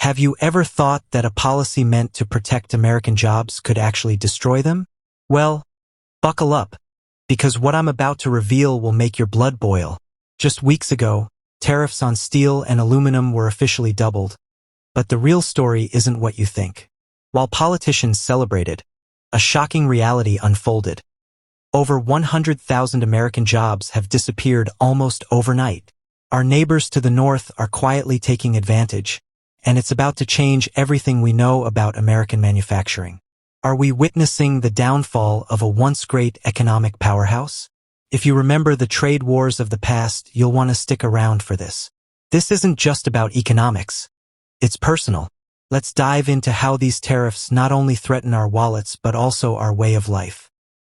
Have you ever thought that a policy meant to protect American jobs could actually destroy them? Well, buckle up, because what I'm about to reveal will make your blood boil. Just weeks ago, tariffs on steel and aluminum were officially doubled. But the real story isn't what you think. While politicians celebrated, a shocking reality unfolded. Over 100,000 American jobs have disappeared almost overnight. Our neighbors to the north are quietly taking advantage, and it's about to change everything we know about American manufacturing. Are we witnessing the downfall of a once great economic powerhouse? If you remember the trade wars of the past, you'll want to stick around for this. This isn't just about economics. It's personal. Let's dive into how these tariffs not only threaten our wallets but also our way of life.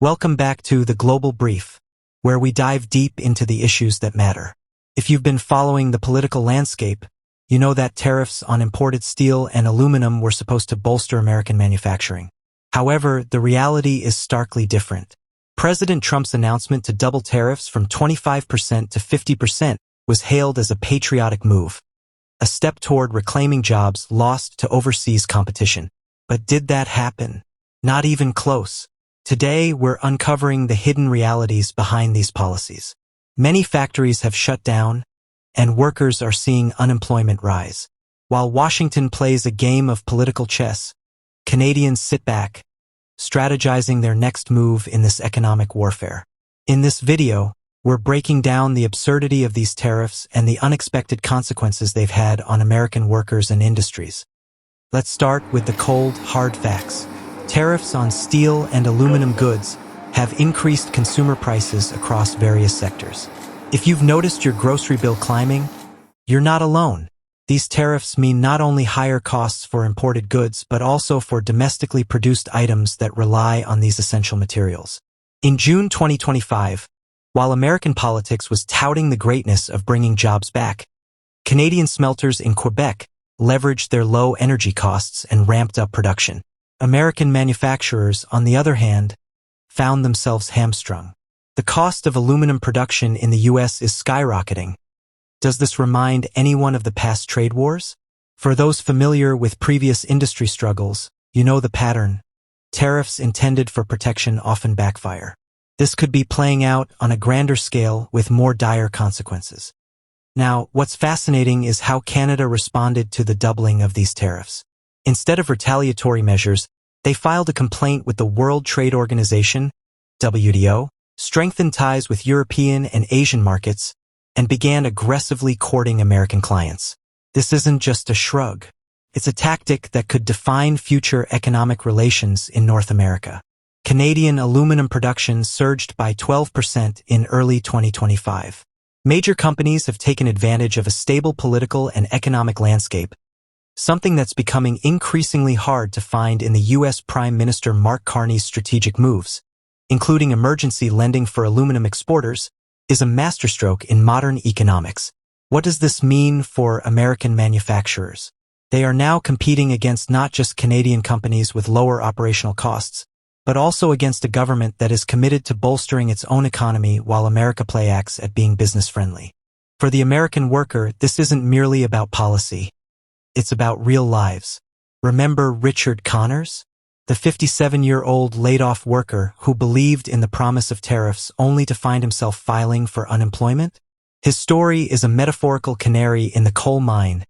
Welcome back to The Global Brief, where we dive deep into the issues that matter. If you've been following the political landscape, you know that tariffs on imported steel and aluminum were supposed to bolster American manufacturing. However, the reality is starkly different. President Trump's announcement to double tariffs from 25% to 50% was hailed as a patriotic move, a step toward reclaiming jobs lost to overseas competition. But did that happen? Not even close. Today, we're uncovering the hidden realities behind these policies. Many factories have shut down, and workers are seeing unemployment rise. While Washington plays a game of political chess, Canadians sit back, strategizing their next move in this economic warfare. In this video, we're breaking down the absurdity of these tariffs and the unexpected consequences they've had on American workers and industries. Let's start with the cold, hard facts. Tariffs on steel and aluminum goods have increased consumer prices across various sectors. If you've noticed your grocery bill climbing, you're not alone. These tariffs mean not only higher costs for imported goods, but also for domestically produced items that rely on these essential materials. In June 2025, while American politics was touting the greatness of bringing jobs back, Canadian smelters in Quebec leveraged their low energy costs and ramped up production. American manufacturers, on the other hand, found themselves hamstrung. The cost of aluminum production in the U.S. is skyrocketing. Does this remind anyone of the past trade wars? For those familiar with previous industry struggles, you know the pattern. Tariffs intended for protection often backfire. This could be playing out on a grander scale with more dire consequences. Now, what's fascinating is how Canada responded to the doubling of these tariffs. Instead of retaliatory measures, they filed a complaint with the World Trade Organization, WTO, strengthened ties with European and Asian markets, and began aggressively courting American clients. This isn't just a shrug. It's a tactic that could define future economic relations in North America. Canadian aluminum production surged by 12% in early 2025. Major companies have taken advantage of a stable political and economic landscape, something that's becoming increasingly hard to find in the U.S. Prime Minister Mark Carney's strategic moves, including emergency lending for aluminum exporters, is a masterstroke in modern economics. What does this mean for American manufacturers? They are now competing against not just Canadian companies with lower operational costs, but also against a government that is committed to bolstering its own economy while America acts at being business-friendly. For the American worker, this isn't merely about policy. It's about real lives. Remember Richard Connors? The 57-year-old laid-off worker who believed in the promise of tariffs only to find himself filing for unemployment? His story is a metaphorical canary in the coal mine,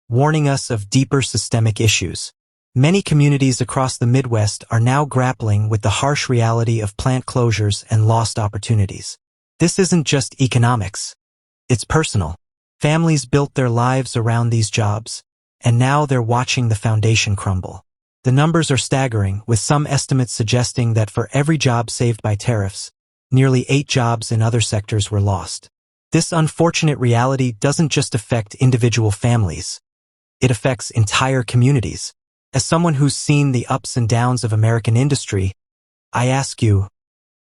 warning us of deeper systemic issues. Many communities across the Midwest are now grappling with the harsh reality of plant closures and lost opportunities. This isn't just economics. It's personal. Families built their lives around these jobs, and now they're watching the foundation crumble. The numbers are staggering, with some estimates suggesting that for every job saved by tariffs, nearly 8 jobs in other sectors were lost. This unfortunate reality doesn't just affect individual families. It affects entire communities. As someone who's seen the ups and downs of American industry, I ask you,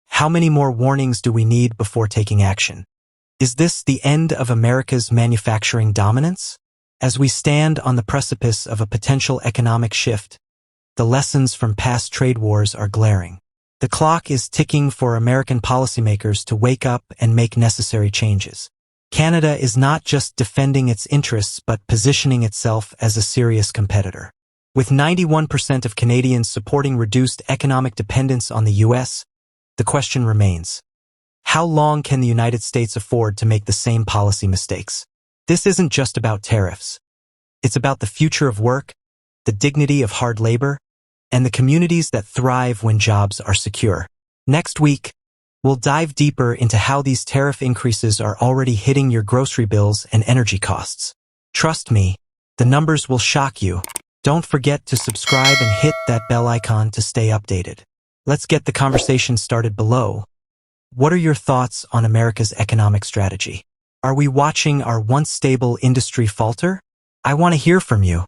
how many more warnings do we need before taking action? Is this the end of America's manufacturing dominance? As we stand on the precipice of a potential economic shift, the lessons from past trade wars are glaring. The clock is ticking for American policymakers to wake up and make necessary changes. Canada is not just defending its interests but positioning itself as a serious competitor. With 91% of Canadians supporting reduced economic dependence on the U.S., the question remains: how long can the United States afford to make the same policy mistakes? This isn't just about tariffs. It's about the future of work, the dignity of hard labor, and the communities that thrive when jobs are secure. Next week, we'll dive deeper into how these tariff increases are already hitting your grocery bills and energy costs. Trust me, the numbers will shock you. Don't forget to subscribe and hit that bell icon to stay updated. Let's get the conversation started below. What are your thoughts on America's economic strategy? Are we watching our once stable industry falter? I want to hear from you.